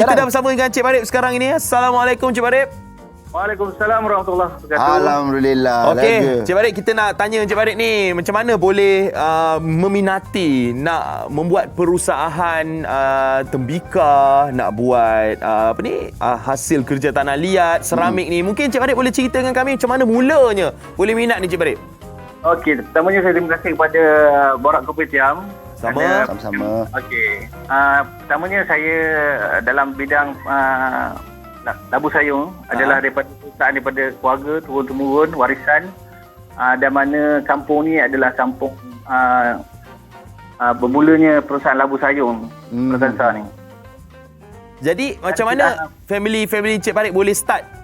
Kita dah bersama dengan Cik Barib sekarang ini. Assalamualaikum Cik Barib. Waalaikumsalam warahmatullahi wabarakatuh. Alhamdulillah. Okey, Cik Barib, kita nak tanya Cik Barib ni, macam mana boleh meminati nak membuat perusahaan tembikar, nak buat hasil kerja tanah liat, seramik ni. Mungkin Cik Barib boleh cerita dengan kami macam mana mulanya boleh minat ni Cik Barib? Okey, pertamanya saya terima kasih kepada Borak Kopitiam. Sama-sama. Okey. Pertamanya saya dalam bidang labu sayung adalah daripada perusahaan daripada keluarga turun-temurun warisan, dan mana kampung ni adalah kampung bermulanya perusahaan labu sayung Perkansa ni. Jadi macam mana family Cik Barib boleh start?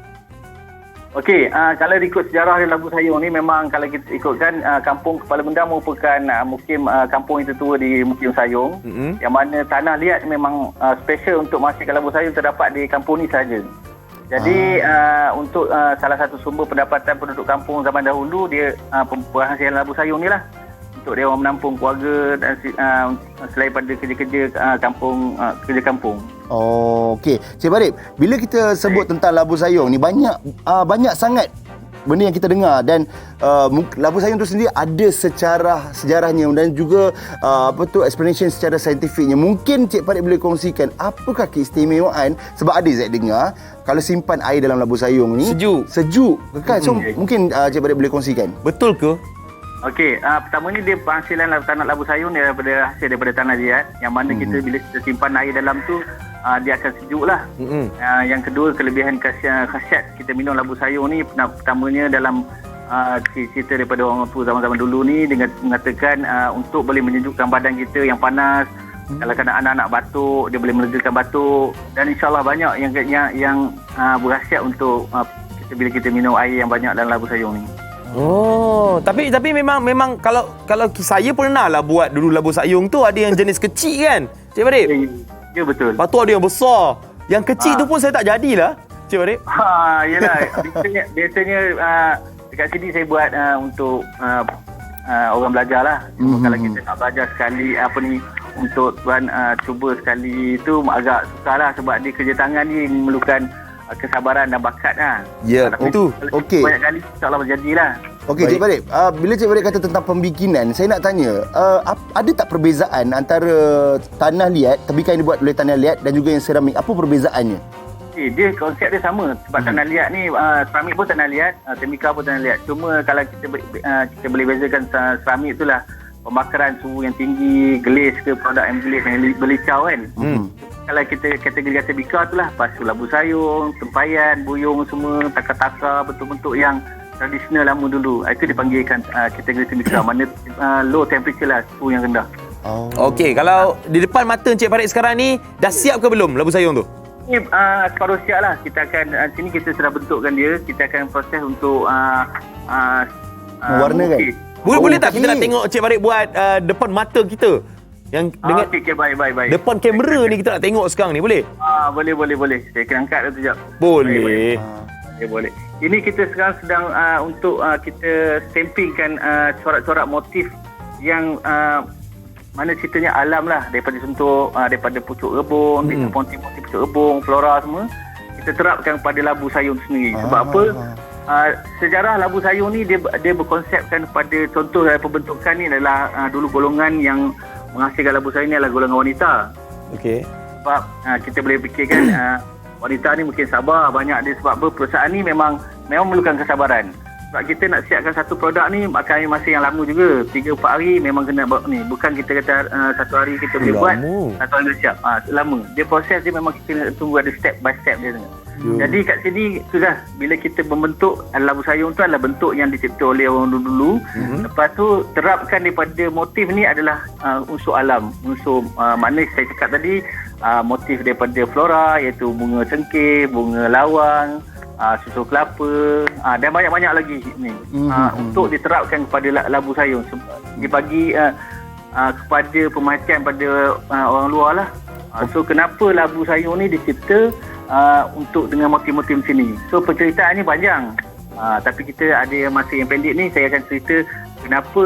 Okey, kalau ikut sejarah labu sayung ni, memang kalau kita ikutkan kampung Kepala Bendam merupakan mukim kampung yang tertua di Mukim Sayung, yang mana tanah liat memang special untuk menghasilkan labu sayung terdapat di kampung ni saja. Jadi untuk salah satu sumber pendapatan penduduk kampung zaman dahulu, dia penghasilan labu sayung ni lah untuk dia orang menampung keluarga dan selain pada kerja-kerja kampung, kerja kampung. Oh, okey. Cik Barib, bila kita sebut tentang labu sayung ni, banyak sangat benda yang kita dengar, dan labu sayung tu sendiri ada sejarahnya dan juga explanation secara saintifiknya. Mungkin Cik Barib boleh kongsikan apakah keistimewaan, sebab ada saya dengar kalau simpan air dalam labu sayung ni sejuk kan. So mungkin Cik Barib boleh kongsikan. Betul ke? Okey, pertama ni dia penghasilan tanah labu sayung dia hasil daripada tanah liat, yang mana kita bila kita simpan air dalam tu dia akan sejuk lah. Yang kedua, kelebihan khasiat kita minum labu sayung ni, pertamanya dalam cerita daripada orang tua zaman-zaman dulu ni, dengan mengatakan untuk boleh menyejukkan badan kita yang panas. Kalau anak-anak batuk, dia boleh melegakan batuk, dan insyaAllah banyak yang berkhasiat untuk bila kita minum air yang banyak dalam labu sayung ni. Oh, tapi memang kalau saya pernah lah buat dulu labu sayung tu, ada yang jenis kecil kan, Cik Barib? Ya, betul. Lepas tu ada yang besar. Yang kecil tu pun saya tak jadilah, Cik Barib. Yelah. Biasanya dekat sini saya buat untuk orang belajar lah. Kalau kita nak belajar sekali untuk tuan cuba sekali tu agak susah lah, sebab dia kerja tangan ni memerlukan kesabaran dan bakat lah. Ya, itu. Okey. Banyak kali insyaAllah berjadilah. Okey, Cik Barib, bila Cik Barib kata tentang pembikinan, saya nak tanya, ada tak perbezaan antara tanah liat, tembikar yang dibuat oleh tanah liat, dan juga yang seramik? Apa perbezaannya? Dia konsep dia sama, sebab tanah liat ni, seramik pun tanah liat, tembikar pun tanah liat. Cuma kalau kita boleh bezakan seramik itulah pembakaran suhu yang tinggi, gelis ke, produk yang gelis yang berlicau kan. Kalau kita kategori tembikar itulah pasu labu sayung, tempayan, buyung semua, takar-takar, bentuk-bentuk yang tradisional lama dulu. Itu dipanggilkan kategori tembikar, mana low temperature lah, suhu yang rendah. Okey, kalau di depan mata Encik Barib sekarang ni, dah siap ke belum labu sayung tu? Ini separuh siap lah. Kita akan, sini kita sudah bentukkan dia. Kita akan proses untuk warna kan? Boleh tak kita nak tengok Encik Barib buat depan mata kita? Yang dengan baik. depan kamera ni kita nak tengok sekarang ni, boleh? Boleh. Saya akan angkat tu sekejap. Boleh. Boleh. Ini kita sekarang sedang untuk kita stampingkan corak-corak motif yang mana ceritanya alam lah, daripada contoh daripada pucuk rebung, motif pucuk rebung, flora semua kita terapkan pada labu sayung sendiri. Sebab apa? Sejarah labu sayung ni dia berkonsepkan pada contoh dari pembentukan ni adalah dulu golongan yang menghasilkan labu sayung ni adalah golongan wanita. Okey. Sebab kita boleh fikirkan wanita ni mungkin sabar banyak dia, sebab apa, perusahaan ni memang memerlukan kesabaran. Sebab kita nak siapkan satu produk ni makan masa yang lama juga, 3-4 hari memang kena ni. Bukan kita kata satu hari kita boleh buat, satu hari dah siap. Lama. Dia proses dia memang kita nak tunggu, ada step by step dia. Jadi kat sini sudah, bila kita membentuk labu sayung tu adalah bentuk yang dicipta oleh orang dulu. Lepas tu terapkan daripada motif ni adalah unsur alam, unsur mana saya cakap tadi, motif daripada flora, iaitu bunga cengkeh, bunga lawang, susu kelapa, dan banyak-banyak lagi ni untuk diterapkan kepada labu sayung. Dibagi kepada pemerhatian pada orang luar lah. So kenapa labu sayung ni dicipta untuk dengan motif-motif sini. So penceritaan ni panjang, tapi kita ada masa yang pendek ni, saya akan cerita kenapa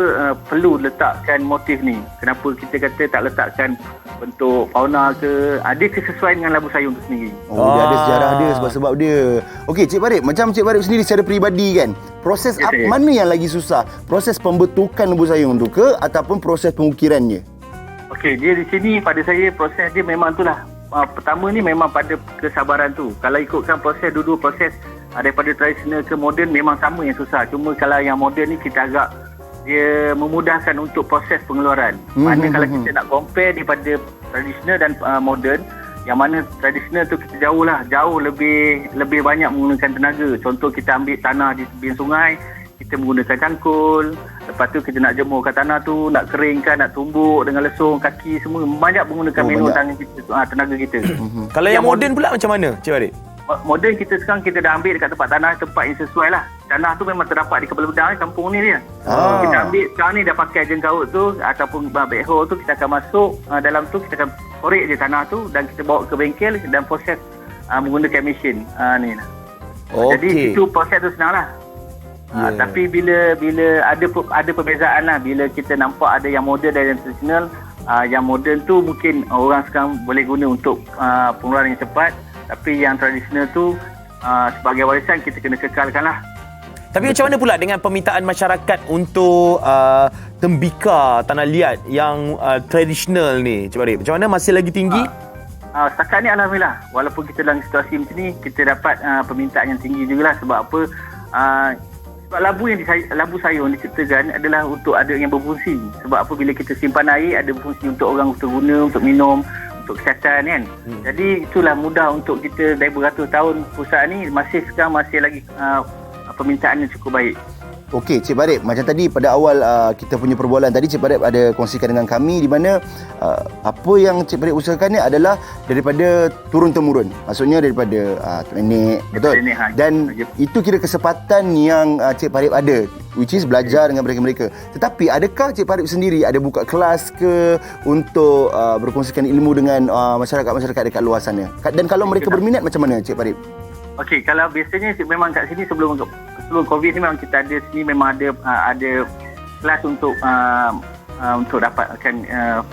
perlu letakkan motif ni. Kenapa kita kata tak letakkan bentuk fauna ke, dia kesesuaian dengan labu sayung tu sendiri. Dia ada sejarah dia, sebab-sebab dia. Okey, Cik Farid, macam Cik Farid sendiri secara peribadi kan, proses mana yang lagi susah? Proses pembentukan labu sayung tu ke ataupun proses pengukirannya? Okey, dia di sini pada saya proses dia memang itulah. Pertama ni memang pada kesabaran tu. Kalau ikutkan proses dua-dua proses daripada tradisional ke moden memang sama yang susah. Cuma kalau yang moden ni kita agak dia memudahkan untuk proses pengeluaran. Mana kalau kita nak compare daripada tradisional dan moden, yang mana tradisional tu kita jauh lebih banyak menggunakan tenaga. Contoh kita ambil tanah di tepi sungai, kita menggunakan cangkul, lepas tu kita nak jemurkan tanah tu, nak keringkan, nak tumbuk dengan lesung kaki semua, banyak menggunakan manual tangan kita, tenaga kita. Kalau yang moden pula macam mana, Cik Farid? Moden kita sekarang kita dah ambil dekat tempat yang sesuai lah. Tanah tu memang terdapat di Kepala Bedang kampung ni dia. Kita ambil sekarang ni dah pakai jengkaut tu ataupun backhoe tu, kita akan masuk dalam tu, kita akan korek je tanah tu dan kita bawa ke bengkel dan proses menggunakan mesin ni lah. Jadi itu proses tu senang lah. Tapi bila ada perbezaan lah, bila kita nampak ada yang moden dan yang tradisional, yang moden tu mungkin orang sekarang boleh guna untuk pengeluaran yang cepat, tapi yang tradisional tu sebagai warisan kita kena kekalkan lah. Tapi macam mana pula dengan permintaan masyarakat untuk tembika tanah liat yang tradisional ni, Cik Farid? Macam mana, masih lagi tinggi? Setakat ni alhamdulillah, walaupun kita dalam situasi macam ni, kita dapat permintaan yang tinggi jugalah. Sebab apa? Sebab labu sayung diciptakan adalah untuk ada yang berfungsi. Sebab apa? Bila kita simpan air, ada berfungsi untuk orang untuk guna, untuk minum, untuk kesihatan kan. Jadi itulah mudah untuk kita dari beratus tahun perusahaan ni masih lagi permintaan yang cukup baik. Okey, Cik Farid, macam tadi pada awal kita punya perbualan tadi, Cik Farid ada kongsikan dengan kami di mana apa yang Cik Farid usahakan ni adalah daripada turun-temurun. Maksudnya daripada nenek, betul? Dan itu kira kesempatan yang Cik Farid ada, which is belajar dengan mereka-mereka. Tetapi adakah Cik Farid sendiri ada buka kelas ke untuk berkongsikan ilmu dengan masyarakat-masyarakat dekat luar sana? Dan kalau mereka berminat, macam mana Cik Farid? Okey, kalau biasanya memang kat sini sebelum Covid ni memang kita ada sini memang ada kelas untuk dapatkan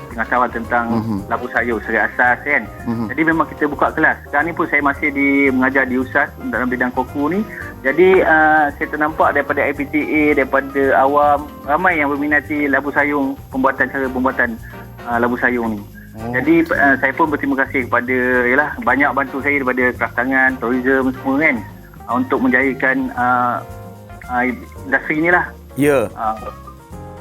pengetahuan tentang labu sayur secara asas kan. Jadi memang kita buka kelas. Sekarang ni pun saya masih mengajar di USAS dalam bidang koku ni. Jadi saya ternampak daripada IPTA, daripada awam, ramai yang berminati labu sayung, cara pembuatan labu sayung ni. Jadi saya pun berterima kasih kepada banyak bantu saya daripada kraft tangan, tourism semua kan, untuk menjayakan industri ni lah. Ya.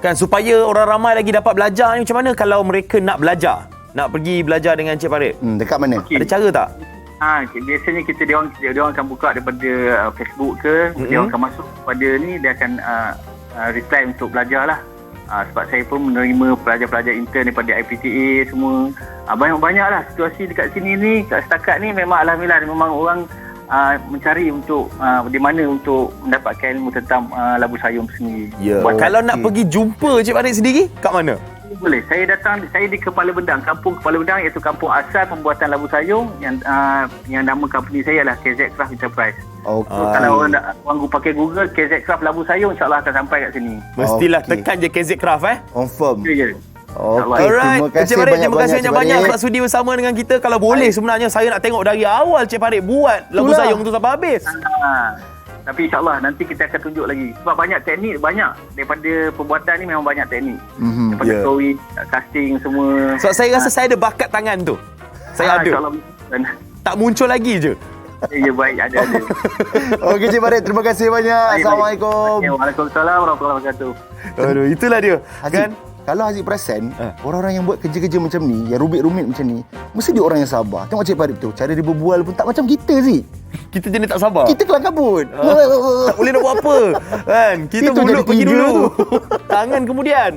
Kan supaya orang ramai lagi dapat belajar ni, macam mana kalau mereka nak belajar? Nak pergi belajar dengan Cik Farid? Dekat mana? Ada cara tak? Biasanya dia orang akan buka daripada Facebook ke, dia orang akan masuk pada ni, dia akan reply untuk belajar lah. Sebab saya pun menerima pelajar-pelajar intern daripada IPTA semua. Banyak-banyak lah situasi dekat sini ni. Setakat ni memang alhamdulillah memang orang mencari untuk di mana untuk mendapatkan ilmu tentang labu sayung sendiri. Kalau nak pergi jumpa Cik Farid sendiri, kat mana? Boleh. Saya di Kepala Bedang, kampung Kepala Bedang, iaitu kampung asal pembuatan labu sayung yang nama company saya adalah KZ Craft Enterprise. Okay. Kalau orang pakai Google KZ Craft labu sayung, insya-Allah akan sampai kat sini. Mestilah tekan je KZ Craft Confirm. Ya. Alright, Cik Farid, terima kasih banyak-banyak sebab sudi bersama dengan kita. Kalau boleh sebenarnya saya nak tengok dari awal Cik Farid buat labu sayung tu sampai habis. Tapi insyaAllah nanti kita akan tunjuk lagi. Sebab banyak teknik, daripada pembuatan ni memang banyak teknik. Daripada sewing, casting semua. Sebab saya rasa saya ada bakat tangan tu. Saya ada. Tak muncul lagi je. Ya, baik, ada. Okey Cik Farid, terima kasih banyak. Assalamualaikum. Waalaikumsalam warahmatullahi wabarakatuh. Aduh, itulah dia. Haziq, kalau Haziq perasan, orang-orang yang buat kerja-kerja macam ni, yang rumit-rumit macam ni, mesti dia orang yang sabar. Tengok Cik Farid tu, cara dia berbual pun tak macam kita Zik. Kita jenis tak sabar. Kita kelang kabut. Tak boleh nak buat apa. Kan? Kita mulut pergi dulu. Tangan kemudian.